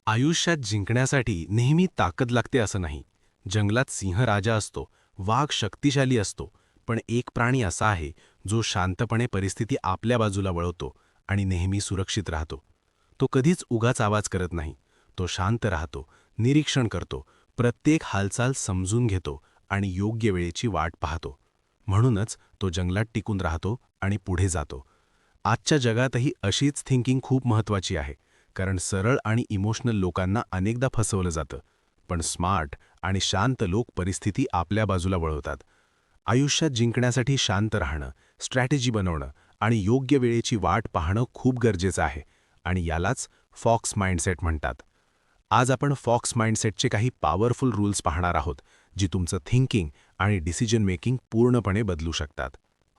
आयुष्यात जिंकण्यासाठी नेहमी ताकद लागते असं नाही. जंगलात सिंह राजा असतो, वाघ शक्तिशाली असतो, पण एक प्राणी असा आहे जो शांतपणे परिस्थिती आपल्या बाजूला वळवतो आणि नेहमी सुरक्षित राहतो. तो कधीच उगाच आवाज करत नाही. तो शांत राहतो, निरीक्षण करतो, प्रत्येक हालचाल समजून घेतो आणि योग्य वेळेची वाट पाहतो. म्हणूनच तो जंगलात टिकून राहतो आणि पुढे जातो. आजच्या जगातही अशीच थिंकिंग खूप महत्त्वाची आहे. कारण सरळ आणि इमोशनल लोकांना अनेकदा फसवलं जातं, पण स्मार्ट आणि शांत लोक परिस्थिती आपल्या बाजूला वळवतात. आयुष्यात जिंकण्यासाठी शांत राहणं, स्ट्रॅटेजी बनवणं आणि योग्य वेळेची वाट पाहणं खूप गरजेचं आहे, आणि यालाच फॉक्स माइंडसेट म्हणतात. आज आपण फॉक्स माइंडसेटचे काही पॉवरफुल रूल्स पाहणार आहोत, जी तुमचं थिंकिंग आणि डिसिजन मेकिंग पूर्णपणे बदलू शकतात.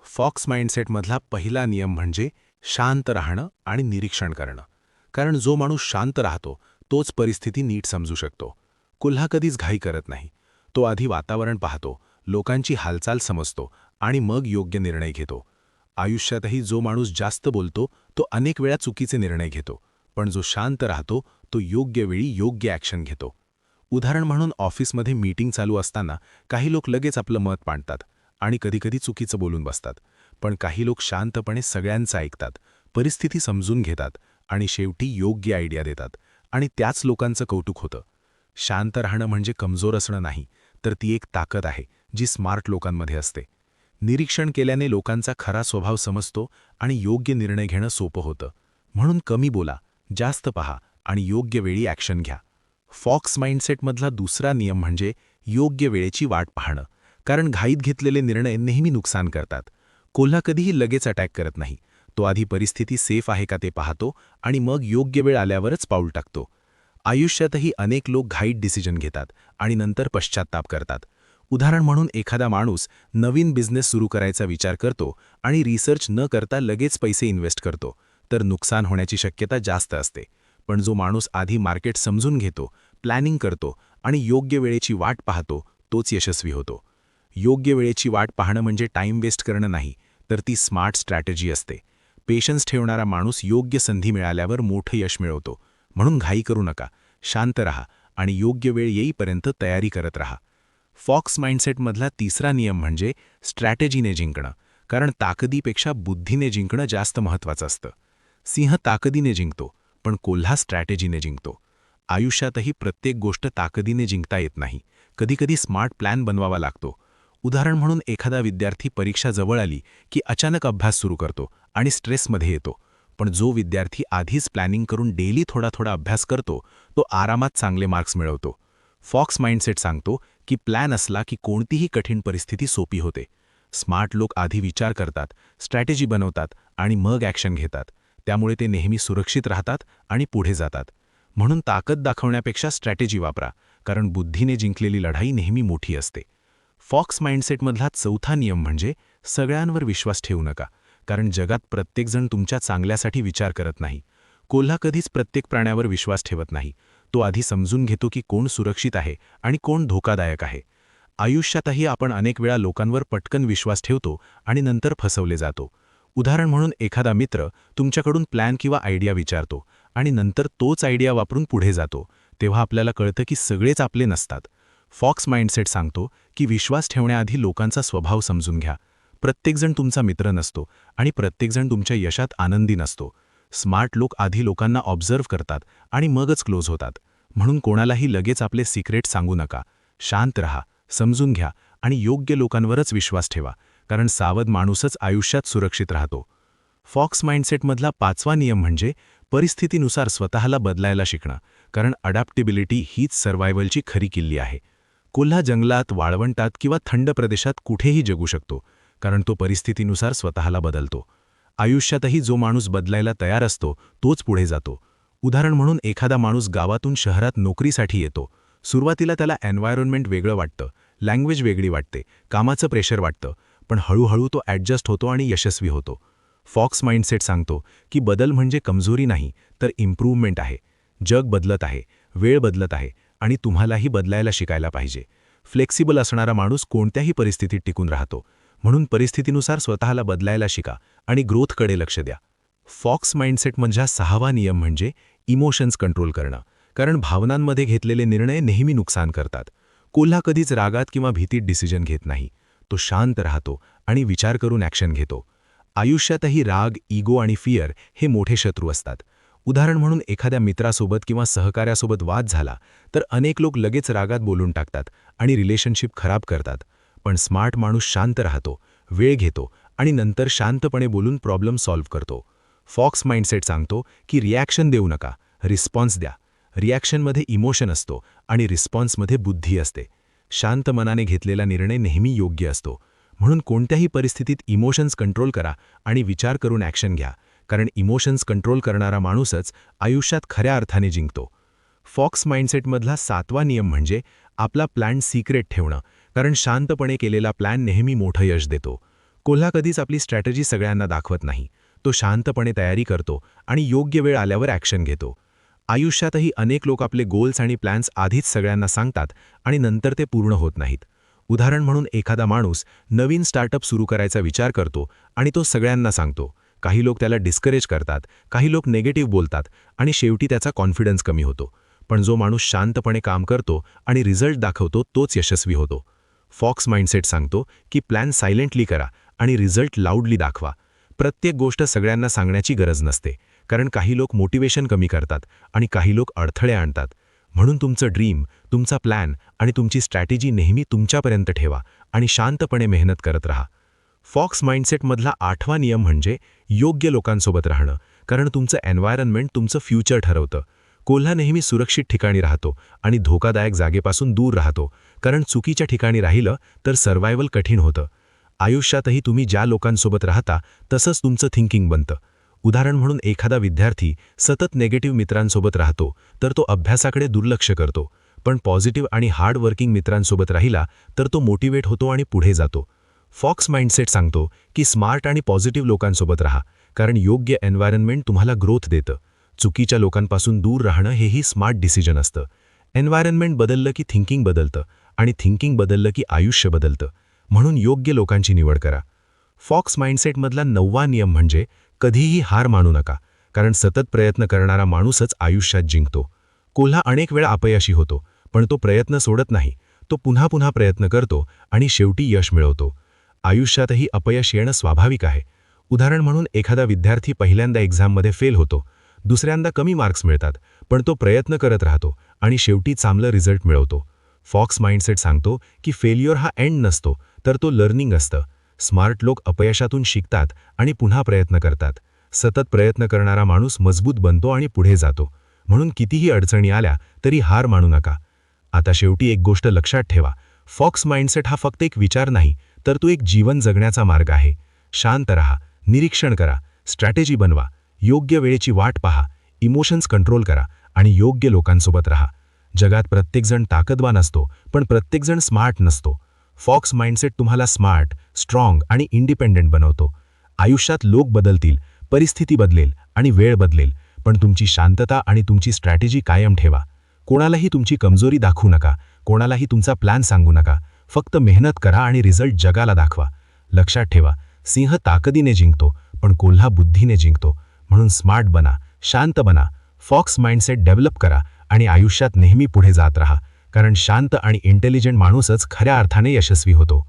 फॉक्स माइंडसेटमधला पहिला नियम म्हणजे शांत राहणं आणि निरीक्षण करणं. कारण जो माणूस शांत राहतो तोच परिस्थिती नीट समजू शकतो. कुल्हा कधीच घाई करत नाही. तो आधी वातावरण पाहतो, लोकांची हालचाल समजतो आणि मग योग्य निर्णय घेतो. आयुष्यातही जो माणूस जास्त बोलतो तो अनेक वेळा चुकीचे निर्णय घेतो, पण जो शांत राहतो तो योग्य वेळी योग्य ॲक्शन घेतो. उदाहरण म्हणून ऑफिसमध्ये मीटिंग चालू असताना काही लोक लगेच आपलं मत मांडतात आणि कधीकधी चुकीचं बोलून बसतात. पण काही लोक शांतपणे सगळ्यांचं ऐकतात, परिस्थिती समजून घेतात आणि शेवटी योग्य आयडिया देतात, आणि त्याच लोकांचं कौतुक होतं. शांत राहणं म्हणजे कमजोर असणं नाही, तर ती एक ताकद आहे जी स्मार्ट लोकांमध्ये असते. निरीक्षण केल्याने लोकांचा खरा स्वभाव समजतो आणि योग्य निर्णय घेणं सोपं होतं. म्हणून कमी बोला, जास्त पहा आणि योग्य वेळी ॲक्शन घ्या. फॉक्स माइंडसेटमधला दुसरा नियम म्हणजे योग्य वेळेची वाट पाहणं. कारण घाईत घेतलेले निर्णय नेहमी नुकसान करतात. कोल्हा कधीही लगेच अटॅक करत नाही. तो आधी परिस्थिती सेफ आहे का ते पाहतो आणि मग योग्य वेळ आल्यावरच पाऊल टाकतो. आयुष्यातही अनेक लोक घाईत डिसिजन घेतात आणि नंतर पश्चात्ताप करतात. उदाहरण म्हणून एखादा माणूस नवीन बिझनेस सुरू करायचा विचार करतो आणि रिसर्च न करता लगेच पैसे इन्व्हेस्ट करतो, तर नुकसान होण्याची शक्यता जास्त असते. पण जो माणूस आधी मार्केट समजून घेतो, प्लॅनिंग करतो आणि योग्य वेळेची वाट पाहतो, तोच यशस्वी होतो. योग्य वेळेची वाट पाहणं म्हणजे टाईम वेस्ट करणं नाही, तर ती स्मार्ट स्ट्रॅटेजी असते. पेशन्स ठेवणारा माणूस योग्य संधी मिळाल्यावर मोठं यश मिळवतो. म्हणून घाई करू नका, शांत रहा आणि योग्य वेळ येईपर्यंत तयारी करत रहा. फॉक्स माइंडसेटमधला तिसरा नियम म्हणजे स्ट्रॅटेजीने जिंकणं. कारण ताकदीपेक्षा बुद्धीने जिंकणं जास्त महत्त्वाचं असतं. सिंह ताकदीने जिंकतो, पण कोल्हा स्ट्रॅटेजीने जिंकतो. आयुष्यातही प्रत्येक गोष्ट ताकदीने जिंकता येत नाही. कधीकधी स्मार्ट प्लॅन बनवावा लागतो. उदाहरण म्हणून एखादा विद्यार्थी परीक्षा जवळ आली की अचानक अभ्यास सुरू करतो आणि स्ट्रेसमध्ये येतो. पण जो विद्यार्थी आधीच प्लॅनिंग करून डेली थोडा थोडा अभ्यास करतो, तो आरामात चांगले मार्क्स मिळवतो. फॉक्स माइंडसेट सांगतो की प्लॅन असला की कोणतीही कठीण परिस्थिती सोपी होते. स्मार्ट लोक आधी विचार करतात, स्ट्रॅटेजी बनवतात आणि मग ॲक्शन घेतात. त्यामुळे ते नेहमी सुरक्षित राहतात आणि पुढे जातात. म्हणून ताकद दाखवण्यापेक्षा स्ट्रॅटेजी वापरा, कारण बुद्धीने जिंकलेली लढाई नेहमी मोठी असते. फॉक्स माइंडसेटमधला चौथा नियम म्हणजे सगळ्यांवर विश्वास ठेवू नका. कारण जगात प्रत्येकजण तुमच्या चांगल्यासाठी विचार करत नाही. कोल्हा कधीच प्रत्येक प्राण्यावर विश्वास ठेवत नाही. तो आधी समजून घेतो की कोण सुरक्षित आहे आणि कोण धोकादायक आहे. आयुष्यातही आपण अनेक वेळा लोकांवर पटकन विश्वास ठेवतो आणि नंतर फसवले जातो. उदाहरण म्हणून एखादा मित्र तुमच्याकडून प्लॅन किंवा आयडिया विचारतो आणि नंतर तोच आयडिया वापरून पुढे जातो. तेव्हा आपल्याला कळतं की सगळेच आपले नसतात. फॉक्स माइंडसेट सांगतो की विश्वास ठेवण्याआधी लोकांचा स्वभाव समजून घ्या. प्रत्येकजण तुमचा मित्र नसतो आणि प्रत्येकजण तुमच्या यशात आनंदी नसतो. स्मार्ट लोक आधी लोकांना ऑब्झर्व्ह करतात आणि मगच क्लोज होतात. म्हणून कोणालाही लगेच आपले सिक्रेट सांगू नका. शांत रहा, समजून घ्या आणि योग्य लोकांवरच विश्वास ठेवा. कारण सावध माणूसच आयुष्यात सुरक्षित राहतो. फॉक्स माइंडसेटमधला पाचवा नियम म्हणजे परिस्थितीनुसार स्वतःला बदलायला शिकणं. कारण अडॅप्टेबिलिटी हीच सर्व्हायव्हलची खरी किल्ली आहे. कोल्हा जंगलात, वाळवंटात किंवा थंड प्रदेशात कुठेही जगू शकतो, कारण तो परिस्थितीनुसार स्वतःला बदलतो. आयुष्यातही जो माणूस बदलायला तयार असतो तोच पुढे जातो. उदाहरण म्हणून एखादा माणूस गावातून शहरात नोकरीसाठी येतो. सुरुवातीला त्याला एन्व्हायरमेंट वेगळं वाटतं, लँग्वेज वेगळी वाटते, कामाचं प्रेशर वाटतं, पण हळूहळू तो ॲडजस्ट होतो आणि यशस्वी होतो. फॉक्स माइंडसेट सांगतो की बदल म्हणजे कमजोरी नाही, तर इम्प्रूव्हमेंट आहे. जग बदलत आहे, वेळ बदलत आहे आणि तुम्हालाही बदलायला शिकायला पाहिजे. फ्लेक्सिबल असणारा माणूस कोणत्याही परिस्थितीत टिकून राहतो. म्हणून परिस्थितीनुसार स्वतःला बदलायला शिका आणि ग्रोथकडे लक्ष द्या. फॉक्स माइंडसेटमधला सहावा नियम म्हणजे इमोशन्स कंट्रोल करणं. कारण भावनांमध्ये घेतलेले निर्णय नेहमी नुकसान करतात. कोल्हा कधीच रागात किंवा भीतीत डिसिजन घेत नाही. तो शांत राहतो आणि विचार करून ॲक्शन घेतो. आयुष्यातही राग, इगो आणि फिअर हे मोठे शत्रू असतात. उदाहरण म्हणून एखाद्या मित्रासोबत किंवा सहकार्यासोबत वाद झाला तर अनेक लोक लगेच रागात बोलून टाकतात आणि रिलेशनशिप खराब करतात. पण स्मार्ट माणूस शांत राहतो, वेळ घेतो आणि नंतर शांतपणे बोलून प्रॉब्लेम सॉल्व्ह करतो. फॉक्स माइंडसेट सांगतो की रिॲक्शन देऊ नका, रिस्पॉन्स द्या. रिॲक्शनमध्ये इमोशन असतो आणि रिस्पॉन्समध्ये बुद्धी असते. शांत मनाने घेतलेला निर्णय नेहमी योग्य असतो. म्हणून कोणत्याही परिस्थितीत इमोशन्स कंट्रोल करा आणि विचार करून ॲक्शन घ्या, कारण इमोशन्स कंट्रोल करणारा माणूसच आयुष्यात खऱ्या अर्थाने जिंकतो. फॉक्स माइंडसेटमधला 7वा नियम म्हणजे आपला प्लॅन सिक्रेट ठेवणं, कारण शांतपणे केलेला प्लॅन नेहमी मोठं यश देतो. कोल्हा कधीच आपली स्ट्रॅटेजी सगळ्यांना दाखवत नाही. तो शांतपणे तयारी करतो आणि योग्य वेळ आल्यावर ॲक्शन घेतो. आयुष्यातही अनेक लोक आपले गोल्स आणि प्लॅन्स आधीच सगळ्यांना सांगतात आणि नंतर ते पूर्ण होत नाहीत. उदाहरण म्हणून एखादा माणूस नवीन स्टार्टअप सुरू करायचा विचार करतो आणि तो सगळ्यांना सांगतो. काही लोक त्याला डिस्करेज करतात, काही लोक नेगेटिव्ह बोलतात आणि शेवटी त्याचा कॉन्फिडन्स कमी होतो. पण जो माणूस शांतपणे काम करतो आणि रिझल्ट दाखवतो तोच यशस्वी होतो. फॉक्स माइंडसेट सांगतो की प्लॅन सायलेंटली करा आणि रिझल्ट लाऊडली दाखवा. प्रत्येक गोष्ट सगळ्यांना सांगण्याची गरज नसते, कारण काही लोक मोटिवेशन कमी करतात आणि काही लोक अडथळे आणतात. म्हणून तुमचं ड्रीम, तुमचा प्लॅन आणि तुमची स्ट्रॅटेजी नेहमी तुमच्यापर्यंत ठेवा आणि शांतपणे मेहनत करत राहा. फॉक्स माइंडसेटमधला 8वा नियम म्हणजे योग्य लोकांसोबत राहणं, कारण तुमचं एन्व्हायरनमेंट तुमचं फ्युचर ठरवतं. कोल्हा नेहमी सुरक्षित ठिकाणी राहतो आणि धोकादायक जागेपासून दूर राहतो, कारण चुकीच्या ठिकाणी राहिलं तर सर्व्हायव्हल कठीण होतं. आयुष्यातही तुम्ही ज्या लोकांसोबत राहता तसंच तुमचं थिंकिंग बनतं. उदाहरण म्हणून एखादा विद्यार्थी सतत नेगेटिव्ह मित्रांसोबत राहतो तर तो अभ्यासाकडे दुर्लक्ष करतो, पण पॉझिटिव्ह आणि हार्ड वर्किंग मित्रांसोबत राहिला तर तो मोटिवेट होतो आणि पुढे जातो. फॉक्स माइंडसेट सांगतो की स्मार्ट आणि पॉझिटिव्ह लोकांसोबत राहा, कारण योग्य एन्व्हायरनमेंट तुम्हाला ग्रोथ देतं. चुकीच्या लोकांपासून दूर राहणं हेही स्मार्ट डिसिजन असतं. एन्व्हायरनमेंट बदललं की थिंकिंग बदलतं आणि थिंकिंग बदललं की आयुष्य बदलतं. म्हणून योग्य लोकांची निवड करा. फॉक्स माइंडसेटमधला 9वा नियम म्हणजे कधीही हार मानू नका, कारण सतत प्रयत्न करणारा माणूसच आयुष्यात जिंकतो. कोल्हा अनेक वेळा अपयशी होतो, पण तो प्रयत्न सोडत नाही. तो पुन्हा पुन्हा प्रयत्न करतो आणि शेवटी यश मिळवतो. आयुष्यातही अपयश येणं स्वाभाविक आहे. उदाहरण म्हणून एखादा विद्यार्थी पहिल्यांदा एक्झाममध्ये फेल होतो, दुसऱ्यांदा कमी मार्क्स मिळतात, पण तो प्रयत्न करत राहतो आणि शेवटी चांगलं रिझल्ट मिळवतो. फॉक्स माइंडसेट सांगतो की फेल्युअर हा एंड नसतो, तर तो लर्निंग असतं. स्मार्ट लोक अपयशातून शिकतात आणि पुन्हा प्रयत्न करतात. सतत प्रयत्न करणारा माणूस मजबूत बनतो आणि पुढे जातो. म्हणून कितीही अडचणी आल्या तरी हार मानू नका. आता शेवटी एक गोष्ट लक्षात ठेवा, फॉक्स माइंडसेट हा फक्त एक विचार नाही, तर तो एक जीवन जगण्याचा मार्ग आहे. शांत रहा, निरीक्षण करा, स्ट्रॅटेजी बनवा, योग्य वेळेची वाट पहा, इमोशन्स कंट्रोल करा आणि योग्य लोकांसोबत राहा. जगात प्रत्येकजण ताकदवान असतो, पण प्रत्येकजण स्मार्ट नसतो. फॉक्स माइंडसेट तुम्हाला स्मार्ट, स्ट्रॉंग आणि इंडिपेंडेंट बनवतो. आयुष्यात लोक बदलतील, परिस्थिती बदलेल आणि वेळ बदलेल, पण तुमची शांतता आणि तुमची स्ट्रॅटेजी कायम ठेवा. कोणालाही तुमची कमजोरी दाखवू नका, कोणालाही तुमचा प्लॅन सांगू नका. फक्त मेहनत करा आणि रिझल्ट जगाला दाखवा. लक्षात ठेवा, सिंह ताकदीने जिंकतो, पण कोल्हा बुद्धीने जिंकतो. म्हणून स्मार्ट बना, शांत बना, फॉक्स माइंडसेट डेव्हलप करा आणि आयुष्यात नेहमी पुढे जात राहा, कारण शांत आणि इंटेलिजंट माणूसच खऱ्या अर्थाने यशस्वी होतो.